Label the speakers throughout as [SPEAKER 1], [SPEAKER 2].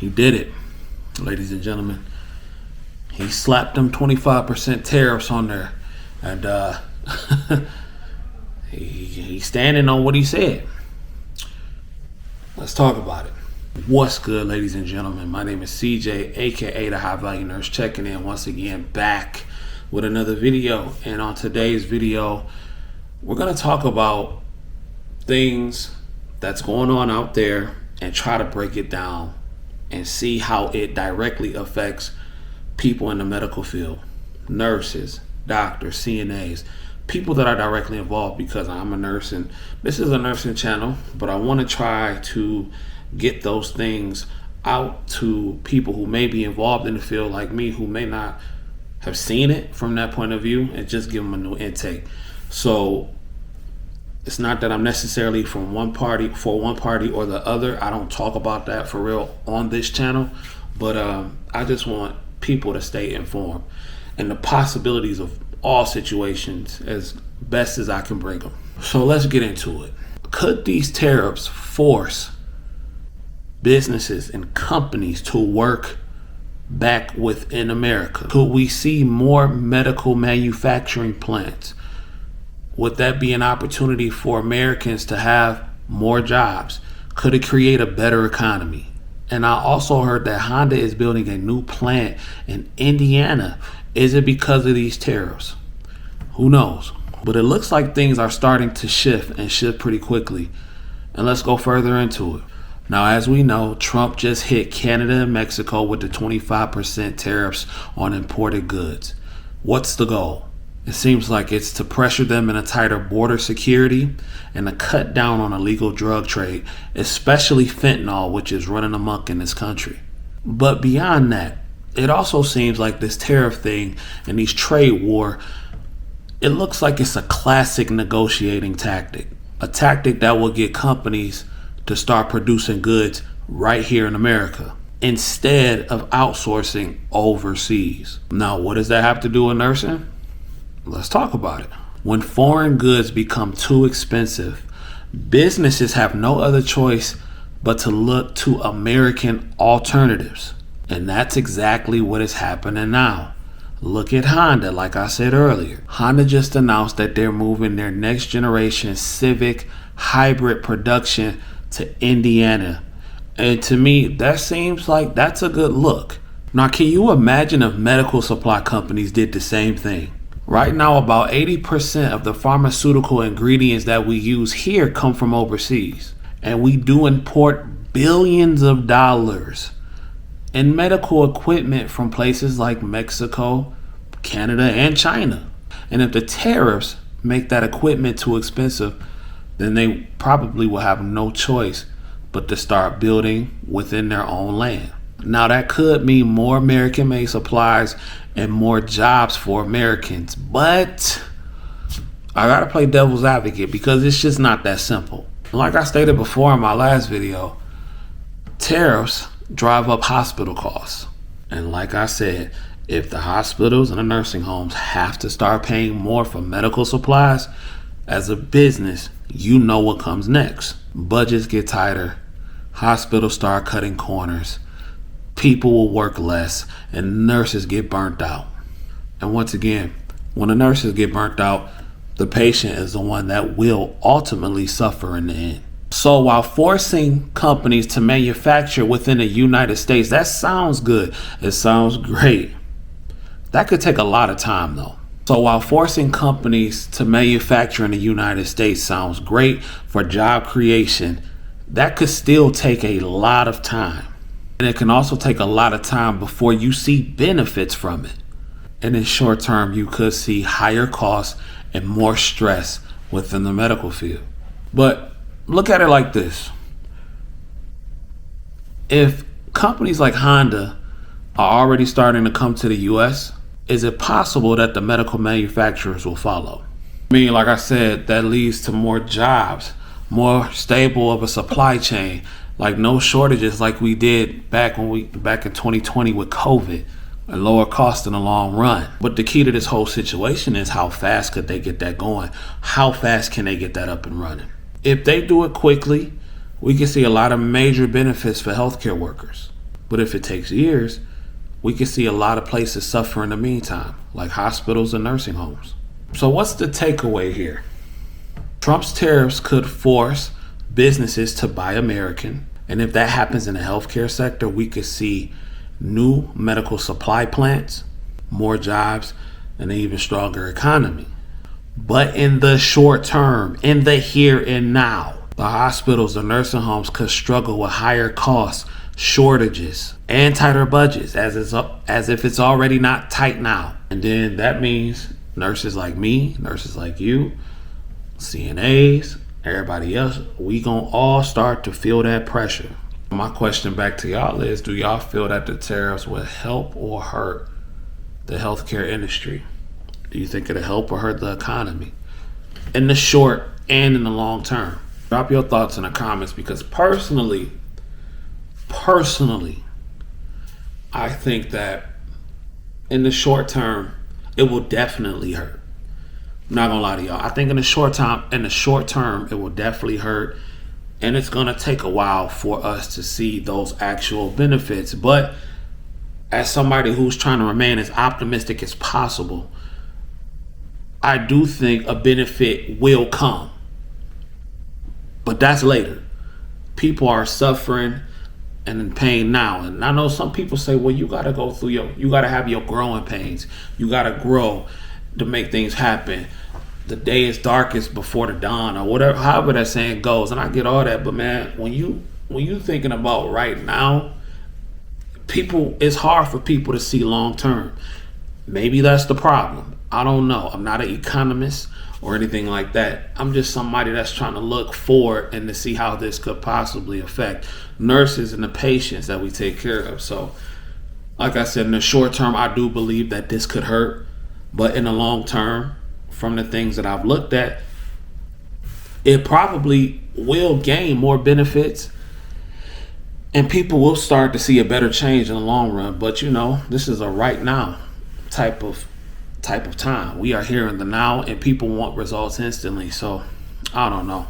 [SPEAKER 1] He did it, ladies and gentlemen. He slapped them 25% tariffs on there, and he's standing on what he said. Let's talk about it. What's good, ladies and gentlemen? My name is CJ, aka the High Value Nurse, checking in once again, back with another video. And on today's video, we're gonna talk about things that's going on out there and try to break it down and see how it directly affects people in the medical field, nurses, doctors, CNAs, people that are directly involved, because I'm a nurse and this is a nursing channel, but I want to try to get those things out to people who may be involved in the field like me, who may not have seen it from that point of view, and just give them a new intake. So it's not that I'm necessarily for one party or the other. I don't talk about that for real on this channel, but I just want people to stay informed and the possibilities of all situations as best as I can bring them. So let's get into it. Could these tariffs force businesses and companies to work back within America? Could we see more medical manufacturing plants? Would that be an opportunity for Americans to have more jobs? Could it create a better economy? And I also heard that Honda is building a new plant in Indiana. Is it because of these tariffs? Who knows? But it looks like things are starting to shift, and shift pretty quickly. And let's go further into it. Now, as we know, Trump just hit Canada and Mexico with the 25% tariffs on imported goods. What's the goal? It seems like it's to pressure them in a tighter border security and to cut down on illegal drug trade, especially fentanyl, which is running amok in this country. But beyond that, it also seems like this tariff thing and these trade war, it looks like it's a classic negotiating tactic, a tactic that will get companies to start producing goods right here in America instead of outsourcing overseas. Now, what does that have to do with nursing? Let's talk about it. When foreign goods become too expensive, businesses have no other choice but to look to American alternatives. And that's exactly what is happening now. Look at Honda, like I said earlier. Honda just announced that they're moving their next generation Civic hybrid production to Indiana. And to me, that seems like that's a good look. Now, can you imagine if medical supply companies did the same thing? Right now, about 80% of the pharmaceutical ingredients that we use here come from overseas. And we do import billions of dollars in medical equipment from places like Mexico, Canada, and China. And if the tariffs make that equipment too expensive, then they probably will have no choice but to start building within their own land. Now, that could mean more American-made supplies and more jobs for Americans, but I gotta play devil's advocate because it's just not that simple. Like I stated before in my last video, tariffs drive up hospital costs. And like I said, if the hospitals and the nursing homes have to start paying more for medical supplies, as a business, you know what comes next. Budgets get tighter, hospitals start cutting corners, people will work less, and nurses get burnt out. And once again, when the nurses get burnt out, the patient is the one that will ultimately suffer in the end. So while forcing companies to manufacture within the United States, that sounds good. It sounds great. That could take a lot of time though. So while forcing companies to manufacture in the United States sounds great for job creation, that could still take a lot of time. And it can also take a lot of time before you see benefits from it. And in short term, you could see higher costs and more stress within the medical field. But look at it like this. If companies like Honda are already starting to come to the US, is it possible that the medical manufacturers will follow? I mean, like I said, that leads to more jobs, more stable of a supply chain, like no shortages like we did back in 2020 with COVID, and lower cost in the long run. But the key to this whole situation is how fast could they get that going? How fast can they get that up and running? If they do it quickly, we can see a lot of major benefits for healthcare workers. But if it takes years, we can see a lot of places suffer in the meantime, like hospitals and nursing homes. So what's the takeaway here? Trump's tariffs could force businesses to buy American. And if that happens in the healthcare sector, we could see new medical supply plants, more jobs, and an even stronger economy. But in the short term, in the here and now, the hospitals, the nursing homes could struggle with higher costs, shortages, and tighter budgets as if it's already not tight now. And then that means nurses like me, nurses like you, CNAs, everybody else, we gonna all start to feel that pressure. My question back to y'all is, do y'all feel that the tariffs will help or hurt the healthcare industry? Do you think it'll help or hurt the economy in the short and in the long term? Drop your thoughts in the comments, because personally, I think that in the short term, it will definitely hurt. I'm not gonna lie to y'all. I think in the short term, it will definitely hurt, and it's gonna take a while for us to see those actual benefits. But as somebody who's trying to remain as optimistic as possible, I do think a benefit will come, but that's later. People are suffering and in pain now, and I know some people say, well, you gotta go through you gotta have your growing pains. You gotta grow to make things happen. The day is darkest before the dawn, or whatever, however that saying goes. And I get all that, but man, when you thinking about right now, it's hard for people to see long term. Maybe that's the problem. I don't know. I'm not an economist or anything like that. I'm just somebody that's trying to look forward and to see how this could possibly affect nurses and the patients that we take care of. So, like I said, in the short term, I do believe that this could hurt, but in the long term, from the things that I've looked at, it probably will gain more benefits, and people will start to see a better change in the long run. But this is a right now type of time. We are here in the now, and people want results instantly. So I don't know.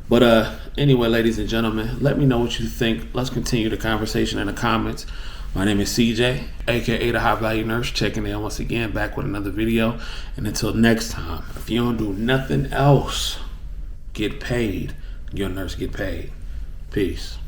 [SPEAKER 1] But anyway, ladies and gentlemen, let me know what you think. Let's continue the conversation in the comments. My name is CJ, aka the High Value Nurse, checking in once again, back with another video. And until next time, if you don't do nothing else, get paid. Your nurse get paid. Peace.